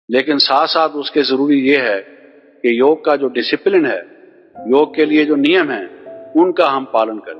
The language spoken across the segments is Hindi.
लेकिन साथ साथ उसके जरूरी ये है कि योग का जो डिसिप्लिन है, योग के लिए जो नियम है, उनका हम पालन करें।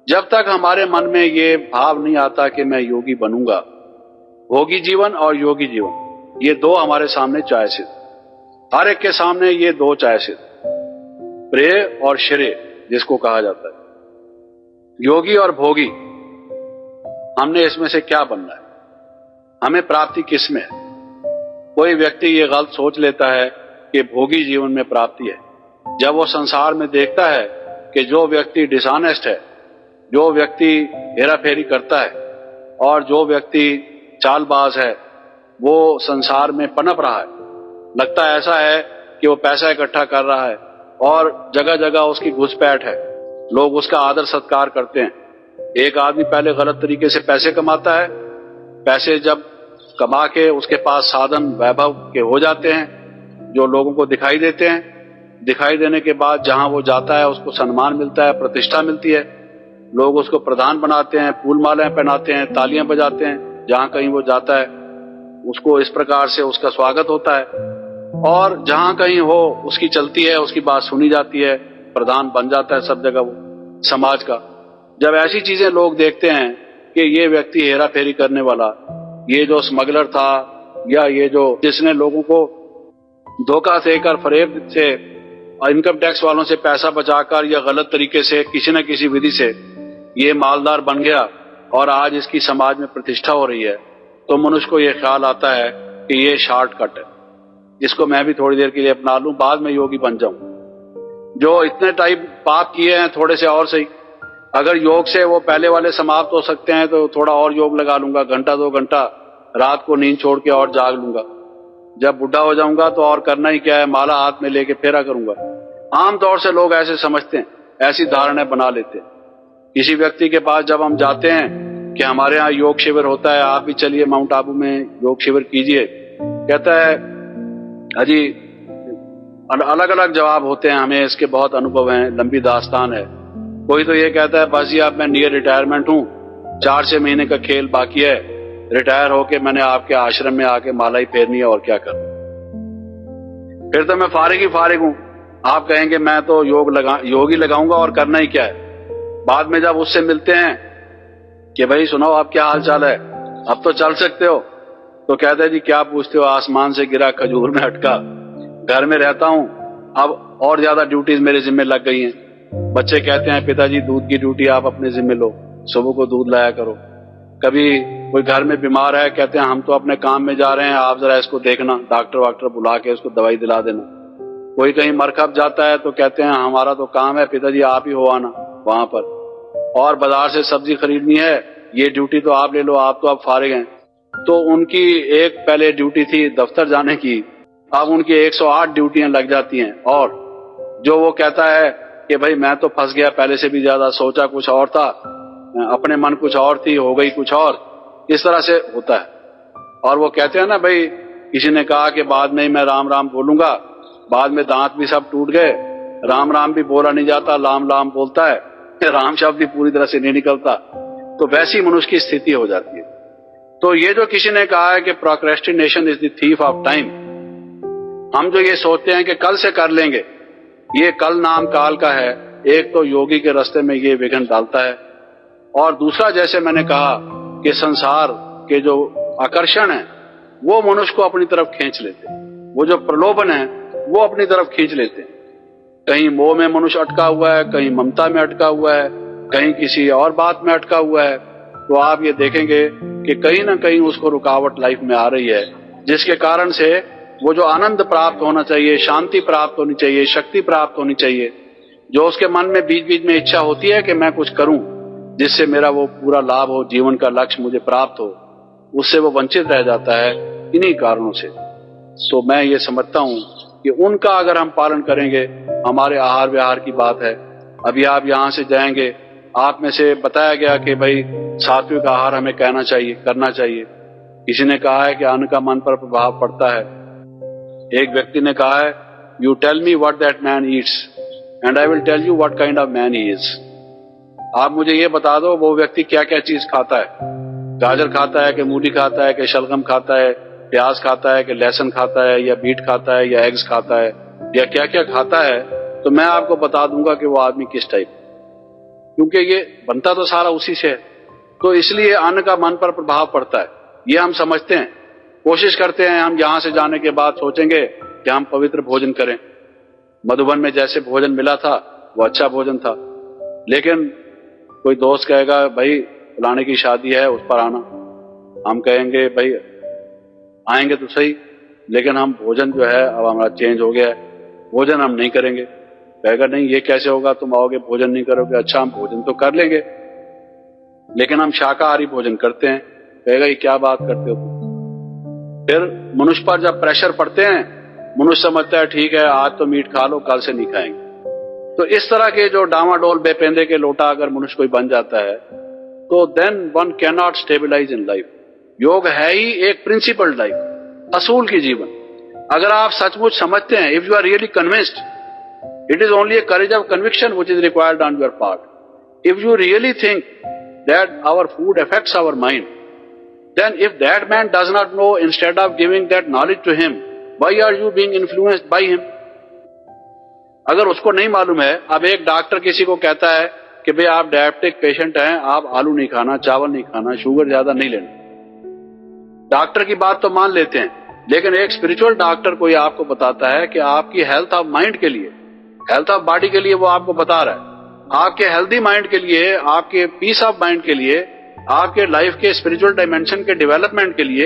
जब तक हमारे मन में ये भाव नहीं आता कि मैं योगी बनूंगा, भोगी जीवन और योगी जीवन, ये दो हमारे सामने चॉइसेस, हर एक के सामने ये दो चॉइसेस, प्रेय और श्रेय जिसको कहा जाता है, योगी और भोगी, हमने इसमें से क्या बनना है, हमें प्राप्ति किसमें है। कोई व्यक्ति ये गलत सोच लेता है कि भोगी जीवन में प्राप्ति है, जब वो संसार में देखता है कि जो व्यक्ति डिसऑनेस्ट है, जो व्यक्ति हेरा फेरी करता है और जो व्यक्ति चालबाज है, वो संसार में पनप रहा है। लगता ऐसा है कि वो पैसा इकट्ठा कर रहा है और जगह जगह उसकी घुसपैठ है, लोग उसका आदर सत्कार करते हैं। एक आदमी पहले गलत तरीके से पैसे कमाता है, पैसे जब कमा के उसके पास साधन वैभव के हो जाते हैं जो लोगों को दिखाई देते हैं, दिखाई देने के बाद जहां वो जाता है उसको सम्मान मिलता है, प्रतिष्ठा मिलती है, लोग उसको प्रधान बनाते हैं, फूल मालाएं पहनाते हैं, तालियां बजाते हैं, जहां कहीं वो जाता है उसको इस प्रकार से उसका स्वागत होता है और जहां कहीं हो उसकी चलती है, उसकी बात सुनी जाती है, प्रधान बन जाता है सब जगह वो समाज का। जब ऐसी चीजें लोग देखते हैं कि ये व्यक्ति हेरा फेरी करने वाला, ये जो स्मगलर था या ये जो जिसने लोगों को धोखा देकर फरेब से इनकम टैक्स वालों से पैसा बचाकर या गलत तरीके से किसी न किसी विधि से ये मालदार बन गया और आज इसकी समाज में प्रतिष्ठा हो रही है, तो मनुष्य को ये ख्याल आता है कि ये शॉर्टकट है, इसको मैं भी थोड़ी देर के लिए अपना लूं, बाद में योगी बन जाऊं। जो इतने टाइप पाप किए हैं थोड़े से और सही, अगर योग से वो पहले वाले समाप्त हो सकते हैं तो थोड़ा और योग लगा लूंगा, घंटा 2 घंटा रात को नींद छोड़ के और जाग लूंगा। जब बुढ़ा हो जाऊंगा तो और करना ही क्या है, माला हाथ में लेके फेरा करूंगा। आमतौर से लोग ऐसे समझते हैं, ऐसी धारणाएं बना लेते हैं। किसी व्यक्ति के पास जब हम जाते हैं कि हमारे यहाँ योग शिविर होता है, आप भी चलिए माउंट आबू में योग शिविर कीजिए, कहता है अजी अलग अलग जवाब होते हैं, हमें इसके बहुत अनुभव हैं, लंबी दास्तान है। कोई तो ये कहता है बस जी अब मैं नियर रिटायरमेंट हूँ, 4-6 महीने का खेल बाकी है, रिटायर होके मैंने आपके आश्रम में आके माला ही फेरनी है और क्या करना, फिर तो मैं फारिग ही फारिग हूँ। आप कहेंगे मैं तो योगी लगाऊंगा और करना ही क्या है। बाद में जब उससे मिलते हैं कि भाई सुनाओ आप क्या हाल चाल है, अब तो चल सकते हो, तो कहते हैं जी क्या पूछते हो, आसमान से गिरा खजूर में अटका, घर में रहता हूँ, अब और ज्यादा ड्यूटीज मेरे जिम्मे लग गई हैं। बच्चे कहते हैं पिताजी दूध की ड्यूटी आप अपने जिम्मे लो, सुबह को दूध लाया करो। कभी कोई घर में बीमार है, कहते हैं हम तो अपने काम में जा रहे हैं, आप जरा इसको देखना, डॉक्टर वाक्टर बुला के उसको दवाई दिला देना। कोई कहीं मरकब जाता है तो कहते हैं हमारा तो काम है पिताजी आप ही हो आना वहां पर, और बाजार से सब्जी खरीदनी है, ये ड्यूटी तो आप ले लो, आप तो अब फारिग हैं। तो उनकी एक पहले ड्यूटी थी दफ्तर जाने की, अब उनकी 108 ड्यूटियां लग जाती हैं। और जो वो कहता है कि भाई मैं तो फंस गया, पहले से भी ज्यादा सोचा कुछ और था, अपने मन कुछ और थी, हो गई कुछ और, इस तरह से होता है। और वो कहते हैं ना भाई, किसी ने कहा कि बाद में मैं राम राम बोलूंगा, बाद में दांत भी सब टूट गए, राम राम भी बोला नहीं जाता, लाम लाम बोलता है, राम शब्द भी पूरी तरह से नहीं निकलता। तो वैसी मनुष्य की स्थिति हो जाती है। तो ये जो किसी ने कहा है कि procrastination is the thief of time, हम जो ये सोचते हैं कि कल से कर लेंगे, ये कल नाम काल का है। एक तो योगी के रास्ते में ये विघ्न डालता है, और दूसरा जैसे मैंने कहा कि संसार के जो आकर्षण है वो मनुष्य को अपनी तरफ खींच लेते हैं, वो जो प्रलोभन है वो अपनी तरफ खींच लेते हैं। कहीं मोह में मनुष्य अटका हुआ है, कहीं ममता में अटका हुआ है, कहीं किसी और बात में अटका हुआ है। तो आप ये देखेंगे कि कहीं ना कहीं उसको रुकावट लाइफ में आ रही है, जिसके कारण से वो जो आनंद प्राप्त होना चाहिए, शांति प्राप्त होनी चाहिए, शक्ति प्राप्त होनी चाहिए, जो उसके मन में बीच बीच में इच्छा होती है कि मैं कुछ करूं जिससे मेरा वो पूरा लाभ हो, जीवन का लक्ष्य मुझे प्राप्त हो, उससे वो वंचित रह जाता है इन्हीं कारणों से। तो मैं ये समझता हूं कि उनका अगर हम पालन करेंगे, हमारे आहार विहार की बात है, अभी आप यहाँ से जाएंगे, आप में से बताया गया कि भाई सात्विक आहार हमें करना चाहिए। किसी ने कहा है कि अन्न का मन पर प्रभाव पड़ता है। एक व्यक्ति ने कहा है you tell me what that man eats and I will tell you what kind of man he is. आप मुझे ये बता दो वो व्यक्ति क्या क्या चीज खाता है, गाजर खाता है कि मूली खाता है कि शलगम खाता है प्याज खाता है कि लहसुन खाता है या बीट खाता है या एग्स खाता है या क्या क्या खाता है, तो मैं आपको बता दूंगा कि वो आदमी किस टाइप, क्योंकि ये बनता तो सारा उसी से है। तो इसलिए अन्न का मन पर प्रभाव पड़ता है, ये हम समझते हैं। कोशिश करते हैं हम यहां से जाने के बाद सोचेंगे कि हम पवित्र भोजन करें। मधुबन में जैसे भोजन मिला था वो अच्छा भोजन था, लेकिन कोई दोस्त कहेगा भाई फलाने की शादी है उस पर आना, हम कहेंगे भाई आएंगे तो सही, लेकिन हम भोजन जो है अब हमारा चेंज हो गया है, भोजन हम नहीं करेंगे। कहेगा नहीं ये कैसे होगा, तुम आओगे भोजन नहीं करोगे। अच्छा हम भोजन तो कर लेंगे, लेकिन हम शाकाहारी भोजन करते हैं। कहेगा ये क्या बात करते हो। फिर मनुष्य पर जब प्रेशर पड़ते हैं, मनुष्य समझता है ठीक है आज तो मीट खा लो, कल से नहीं खाएंगे। तो इस तरह के जो डामाडोल बेपेंदे के लोटा अगर मनुष्य कोई बन जाता है, तो then one can not stabilise in life. योग है ही एक प्रिंसिपल लाइफ, असूल की जीवन। अगर आप सचमुच समझते हैं, if you are really convinced, it is only a courage of conviction which is required on your part. If you really think that our food affects our mind, then if that man does not know, instead of giving that knowledge to him, why are you being influenced by him? अगर उसको नहीं मालूम है, अब एक डॉक्टर किसी को कहता है कि भाई आप डायबिटिक पेशेंट हैं, आप आलू नहीं खाना, चावल नहीं खाना, शुगर ज्यादा नहीं लेना, डॉक्टर की बात तो मान लेते हैं। लेकिन एक स्पिरिचुअल डॉक्टर कोई आपको बताता है कि आपकी हेल्थ ऑफ माइंड के लिए, हेल्थ ऑफ बॉडी के लिए वो आपको बता रहा है, आपके हेल्दी माइंड के लिए, आपके पीस ऑफ माइंड के लिए, आपके लाइफ के स्पिरिचुअल डायमेंशन के डेवलपमेंट के लिए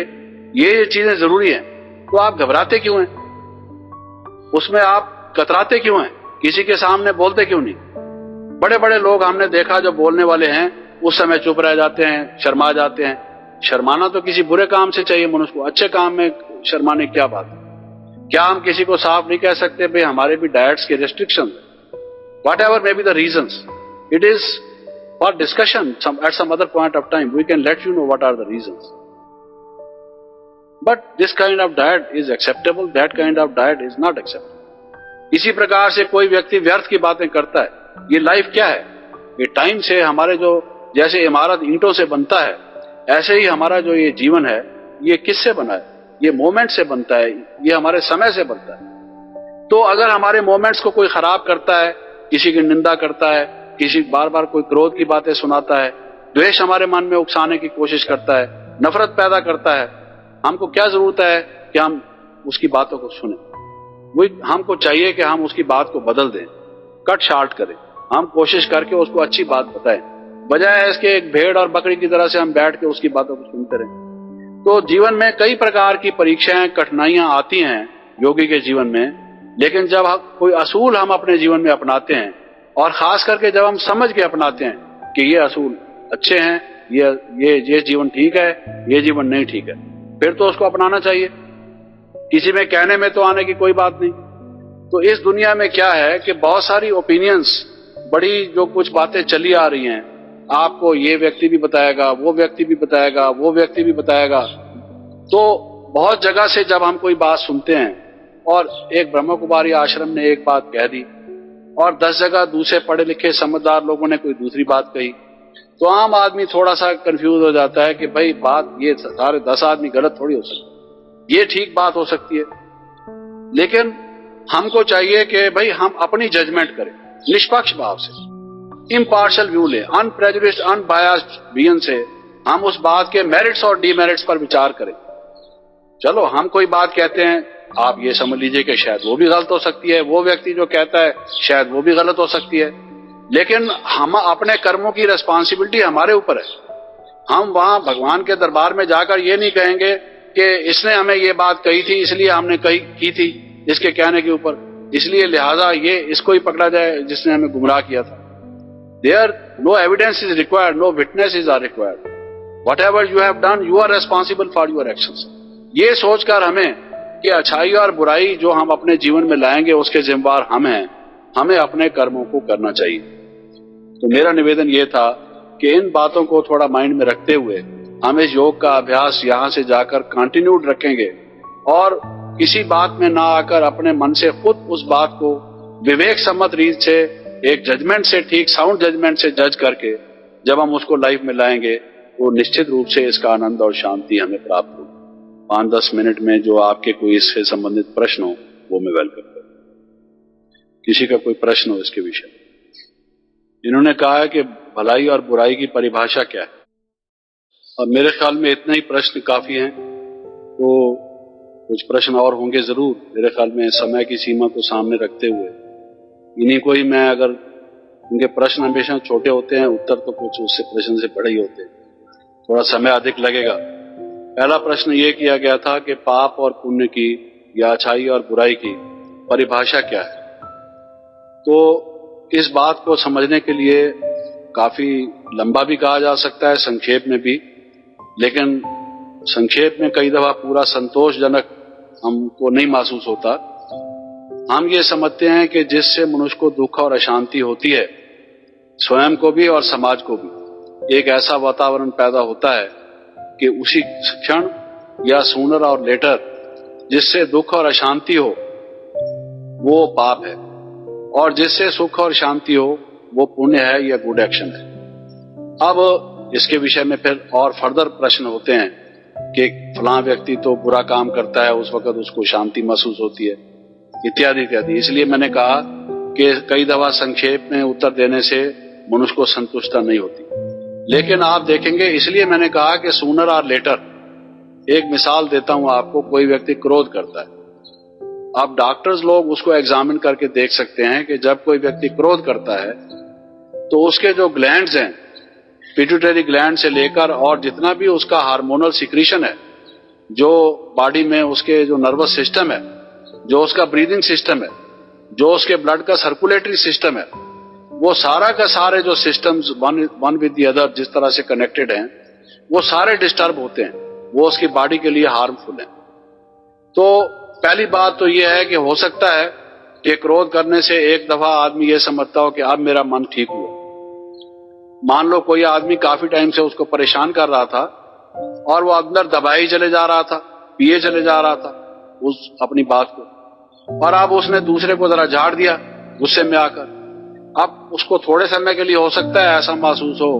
ये चीजें जरूरी हैं। तो आप घबराते क्यों हैं, उसमें आप कतराते क्यों हैं, किसी के सामने बोलते क्यों नहीं। बड़े बड़े लोग हमने देखा जो बोलने वाले हैं उस समय चुप रह जाते हैं, शर्मा जाते हैं। शर्माना तो किसी बुरे काम से चाहिए मनुष्य को, अच्छे काम में शर्माने की क्या बात है। क्या हम किसी को साफ नहीं कह सकते भाई हमारे भी डाइट्स के restriction, whatever may be the reasons, it is for discussion at some other point of time, we can let you know what are the reasons, but this kind of diet is acceptable, that kind of diet is not acceptable. इसी प्रकार से कोई व्यक्ति व्यर्थ की बातें करता है, ये लाइफ क्या है, ये टाइम से हमारे जो जैसे इमारत ईंटों से बनता है, ऐसे ही हमारा जो ये जीवन है ये किससे बना है, ये मोमेंट से बनता है, ये हमारे समय से बनता है। तो अगर हमारे मोमेंट्स को कोई खराब करता है, किसी की निंदा करता है, किसी बार बार कोई क्रोध की बातें सुनाता है, द्वेष हमारे मन में उकसाने की कोशिश करता है, नफरत पैदा करता है, हमको क्या जरूरत है कि हम उसकी बातों को सुने। वही हमको चाहिए कि हम उसकी बात को बदल दें, कट शार्ट करें, हम कोशिश करके उसको अच्छी बात बताएं, बजाय इसके एक भेड़ और बकरी की तरह से हम बैठ के उसकी बातों को सुनते रहें। तो जीवन में कई प्रकार की परीक्षाएं, कठिनाइयां आती हैं योगी के जीवन में, लेकिन जब कोई असूल हम अपने जीवन में अपनाते हैं, और खास करके जब हम समझ के अपनाते हैं कि ये असूल अच्छे हैं, ये जीवन ठीक है, ये जीवन नहीं ठीक है, फिर तो उसको अपनाना चाहिए। किसी में कहने में तो आने की कोई बात नहीं। तो इस दुनिया में क्या है कि बहुत सारी ओपिनियंस, बड़ी जो कुछ बातें चली आ रही हैं, आपको ये व्यक्ति भी बताएगा, वो व्यक्ति भी बताएगा, वो व्यक्ति भी बताएगा। तो बहुत जगह से जब हम कोई बात सुनते हैं, और एक ब्रह्म कुमारी आश्रम ने एक बात कह दी और 10 जगह दूसरे पढ़े लिखे समझदार लोगों ने कोई दूसरी बात कही, तो आम आदमी थोड़ा सा कंफ्यूज हो जाता है कि भाई बात ये सारे 10 आदमी गलत थोड़ी हो सकते, ये ठीक बात हो सकती है। लेकिन हमको चाहिए कि भाई हम अपनी जजमेंट करें निष्पक्ष भाव से, इम्पार्शियल व्यू लें, अनप्रेजुडिस्ड अनबायस्ड विजन से हम उस बात के मेरिट्स और डीमेरिट्स पर विचार करें। चलो हम कोई बात कहते हैं, आप ये समझ लीजिए कि शायद वो भी गलत हो सकती है, वो व्यक्ति जो कहता है शायद वो भी गलत हो सकती है, लेकिन हम अपने कर्मों की रिस्पॉन्सिबिलिटी हमारे ऊपर है। हम वहां भगवान के दरबार में जाकर ये नहीं कहेंगे कि इसने हमें ये बात कही थी इसलिए हमने की थी इसके कहने के ऊपर, इसलिए लिहाजा ये इसको ही पकड़ा जाए जिसने हमें गुमराह किया था। There no evidence is required, no witnesses are required. Whatever you have done, you are responsible for your actions. ये सोचकर हमें कि अच्छाई और बुराई जो हम अपने जीवन में लाएंगे उसके जिम्मेवार हम हैं, हमें अपने कर्मों को करना चाहिए। तो मेरा निवेदन ये था कि इन बातों को थोड़ा माइंड में रखते हुए हम इस योग का अभ्यास यहाँ से जाकर कंटिन्यूड रखेंगे, और किसी बात में ना आकर अपने मन से खुद उस बात को विवेक सम्मत रीत से, एक जजमेंट से, ठीक साउंड जजमेंट से जज करके जब हम उसको लाइफ में लाएंगे तो निश्चित रूप से इसका आनंद और शांति हमें प्राप्त होगी। 5-10 मिनट में जो आपके कोई इससे संबंधित प्रश्न हो वो मैं वेलकम करूं। किसी का कोई प्रश्न हो इसके विषय में? इन्होंने कहा है कि भलाई और बुराई की परिभाषा क्या है, और मेरे ख्याल में इतना ही प्रश्न काफी हैं। तो कुछ प्रश्न और होंगे जरूर, मेरे ख्याल में समय की सीमा को सामने रखते हुए इन्हीं को ही मैं, अगर उनके प्रश्न हमेशा छोटे होते हैं, उत्तर तो कुछ उससे प्रश्न से बड़े ही होते हैं, थोड़ा समय अधिक लगेगा। पहला प्रश्न ये किया गया था कि पाप और पुण्य की या अच्छाई और बुराई की परिभाषा क्या है। तो इस बात को समझने के लिए काफी लंबा भी कहा जा सकता है, संक्षेप में भी, लेकिन संक्षेप में कई दफा पूरा संतोषजनक हमको नहीं महसूस होता। हम ये समझते हैं कि जिससे मनुष्य को दुख और अशांति होती है, स्वयं को भी और समाज को भी एक ऐसा वातावरण पैदा होता है कि उसी क्षण या सूनर और लेटर जिससे दुख और अशांति हो वो पाप है, और जिससे सुख और शांति हो वो पुण्य है या गुड एक्शन है। अब इसके विषय में फिर और फर्दर प्रश्न होते हैं कि फलां व्यक्ति तो बुरा काम करता है, उस वक्त उसको शांति महसूस होती है, इत्यादि इत्यादि। इसलिए मैंने कहा कि कई दफा संक्षेप में उत्तर देने से मनुष्य को संतुष्टता नहीं होती। लेकिन आप देखेंगे, इसलिए मैंने कहा कि सूनर और लेटर। एक मिसाल देता हूं आपको, कोई व्यक्ति क्रोध करता है, आप डॉक्टर्स लोग उसको एग्जामिन करके देख सकते हैं कि जब कोई व्यक्ति क्रोध करता है तो उसके जो ग्लैंड्स हैं, पिट्यूटरी ग्लैंड से लेकर और जितना भी उसका हार्मोनल सिक्रीशन है, जो बॉडी में उसके जो नर्वस सिस्टम है, जो उसका ब्रीदिंग सिस्टम है, जो उसके ब्लड का सर्कुलेटरी सिस्टम है, वो सारा का सारे जो systems one with the other जिस तरह से कनेक्टेड हैं, वो सारे डिस्टर्ब होते हैं, वो उसकी बॉडी के लिए हार्मफुल है। तो पहली बात तो ये है कि हो सकता है कि क्रोध करने से एक दफा आदमी ये समझता हो कि अब मेरा मन ठीक हुआ। मान लो कोई आदमी काफी टाइम से उसको परेशान कर रहा था और वो अंदर दबाई चले जा रहा था, पिए चले जा रहा था उस अपनी बात को, और अब उसने दूसरे को जरा झाड़ दिया गुस्से में आकर। अब उसको थोड़े समय के लिए हो सकता है ऐसा महसूस हो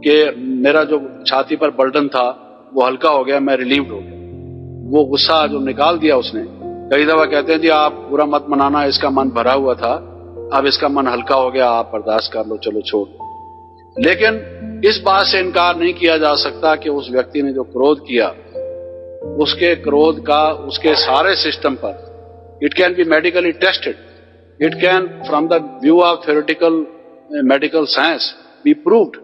कि मेरा जो छाती पर बर्डन था वो हल्का हो गया, मैं रिलीव्ड हो गया, वो गुस्सा जो निकाल दिया उसने। कई दफा कहते हैं जी आप बुरा मत मनाना, इसका मन भरा हुआ था, अब इसका मन हल्का हो गया, आप बर्दाश्त कर लो, चलो छोड़। लेकिन इस बात से इनकार नहीं किया जा सकता कि उस व्यक्ति ने जो क्रोध किया, उसके क्रोध का उसके सारे सिस्टम पर, it can be medically tested, it can from the view of theoretical medical science be proved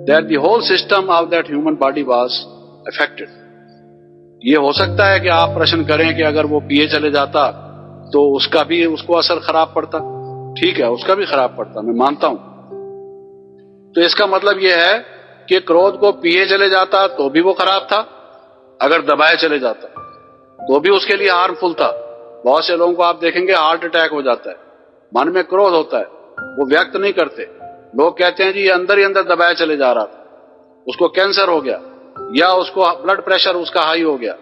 that the whole system of that human body was affected. ये हो सकता है कि आप प्रश्न करें कि अगर वो पिए चले जाता तो उसका भी उसको असर खराब पड़ता। ठीक है, उसका भी खराब पड़ता, मैं मानता हूं। तो इसका मतलब यह है कि क्रोध को पिए चले जाता तो भी वो खराब था, अगर दबाए चले जाता तो भी उसके लिए हार्मफुल था। बहुत से लोगों को आप देखेंगे हार्ट अटैक हो जाता है, मन में क्रोध होता है, वो व्यक्त नहीं करते, लोग कहते हैं जी ये अंदर ही अंदर दबाए चले जा रहा था, उसको कैंसर हो गया, या उसको ब्लड प्रेशर उसका हाई हो गया,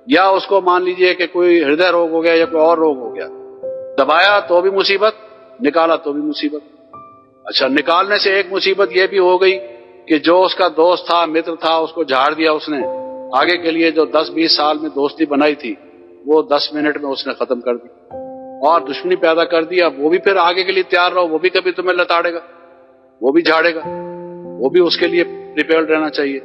या उसको मान लीजिए कि कोई हृदय रोग हो गया या कोई और रोग हो गया। दबाया तो भी मुसीबत, निकाला तो भी मुसीबत। अच्छा, निकालने से एक मुसीबत यह भी हो गई कि जो उसका दोस्त था, मित्र था, उसको झाड़ दिया उसने, आगे के लिए जो 10-20 साल में दोस्ती बनाई थी वो 10 मिनट में उसने खत्म कर दी, और दुश्मनी पैदा कर दिया। वो भी फिर आगे के लिए तैयार रहो, वो भी कभी तुम्हें लताड़ेगा, वो भी झाड़ेगा, वो भी उसके लिए प्रिपेयर्ड रहना चाहिए।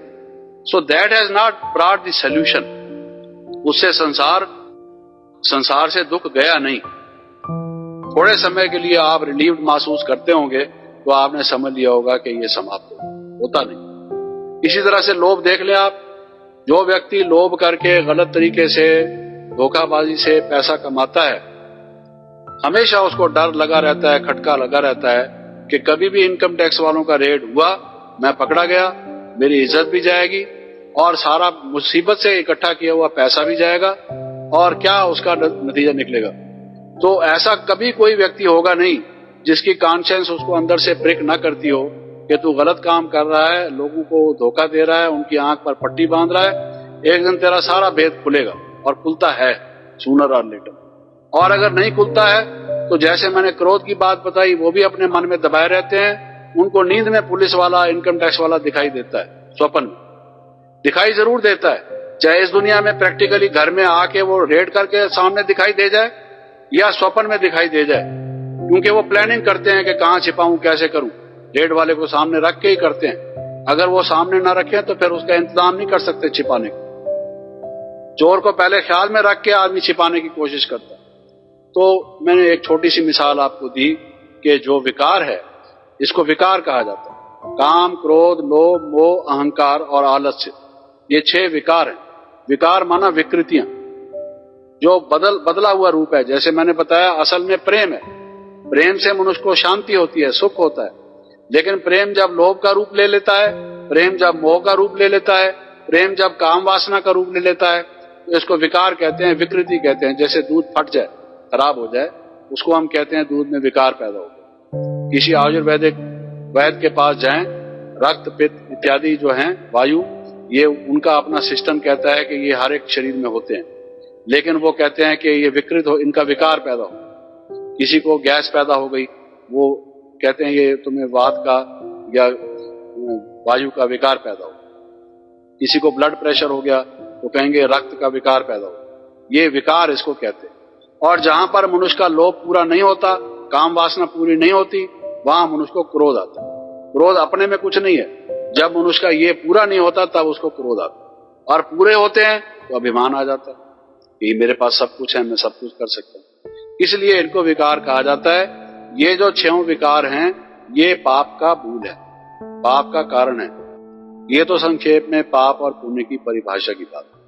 So that has not brought the solution. उससे संसार से दुख गया नहीं। थोड़े समय के लिए आप रिलीव्ड महसूस करते होंगे तो आपने समझ लिया होगा कि ये समाप्त होता नहीं। इसी तरह से लोभ देख ले आप, जो व्यक्ति लोभ करके गलत तरीके से धोखाबाजी से पैसा कमाता है, हमेशा उसको डर लगा रहता है, खटका लगा रहता है कि कभी भी इनकम टैक्स वालों का रेड हुआ, मैं पकड़ा गया, मेरी इज्जत भी जाएगी और सारा मुसीबत से इकट्ठा किया हुआ पैसा भी जाएगा, और क्या उसका नतीजा निकलेगा। तो ऐसा कभी कोई व्यक्ति होगा नहीं जिसकी कॉन्शियंस उसको अंदर से प्रिक ना करती हो कि तू गलत काम कर रहा है, लोगों को धोखा दे रहा है, उनकी आंख पर पट्टी बांध रहा है। एक दिन तेरा सारा भेद खुलेगा, और खुलता है सूनर और लेटर। और अगर नहीं खुलता है तो जैसे मैंने क्रोध की बात बताई, वो भी अपने मन में दबाए रहते हैं। उनको नींद में पुलिस वाला, इनकम टैक्स वाला दिखाई देता है, स्वप्न में दिखाई जरूर देता है, चाहे इस दुनिया में प्रैक्टिकली घर में आके वो रेड करके सामने दिखाई दे जाए या स्वप्न में दिखाई दे जाए, क्योंकि वो प्लानिंग करते हैं कि कहां छिपाऊं, कैसे करूं। रेड वाले को सामने रख के ही करते हैं। अगर वो सामने ना रखें तो फिर उसका इंतजाम नहीं कर सकते छिपाने का। चोर को पहले ख्याल में रख के आदमी छिपाने की कोशिश करता है। तो मैंने एक छोटी सी मिसाल आपको दी कि जो विकार है, इसको विकार कहा जाता है। काम, क्रोध, लोभ, मोह, अहंकार और आलस्य, ये 6 विकार हैं। विकार माना विकृतियां, जो बदला हुआ रूप है। जैसे मैंने बताया, असल में प्रेम है। प्रेम से मनुष्य को शांति होती है, सुख होता है। लेकिन प्रेम जब लोभ का रूप ले लेता है, प्रेम जब मोह का रूप ले लेता है, प्रेम जब काम वासना का रूप ले लेता है, तो इसको विकार कहते हैं, विकृति कहते हैं। जैसे दूध फट जाए, खराब हो जाए, उसको हम कहते हैं दूध में विकार पैदा हो गया। किसी आयुर्वेदिक वैद्य के पास जाएं, रक्त, पित्त इत्यादि जो हैं वायु, ये उनका अपना सिस्टम कहता है कि ये हर एक शरीर में होते हैं, लेकिन वो कहते हैं कि ये विकृत हो, इनका विकार पैदा हो। किसी को गैस पैदा हो गई, वो कहते हैं ये तुम्हें वात का या वायु का विकार पैदा हो। किसी को ब्लड प्रेशर हो गया तो कहेंगे रक्त का विकार पैदा हो। ये विकार इसको कहते हैं। और जहां पर मनुष्य का लोभ पूरा नहीं होता, काम वासना पूरी नहीं होती, वहां मनुष्य को क्रोध आता है। क्रोध अपने में कुछ नहीं है। जब मनुष्य का ये पूरा नहीं होता तब उसको क्रोध आता है। और पूरे होते हैं तो अभिमान आ जाता है कि मेरे पास सब कुछ है, मैं सब कुछ कर सकता हूं। इसलिए इनको विकार कहा जाता है। ये जो 6 विकार हैं, ये पाप का मूल है, पाप का कारण है। ये तो संक्षेप में पाप और पुण्य की परिभाषा की बात है।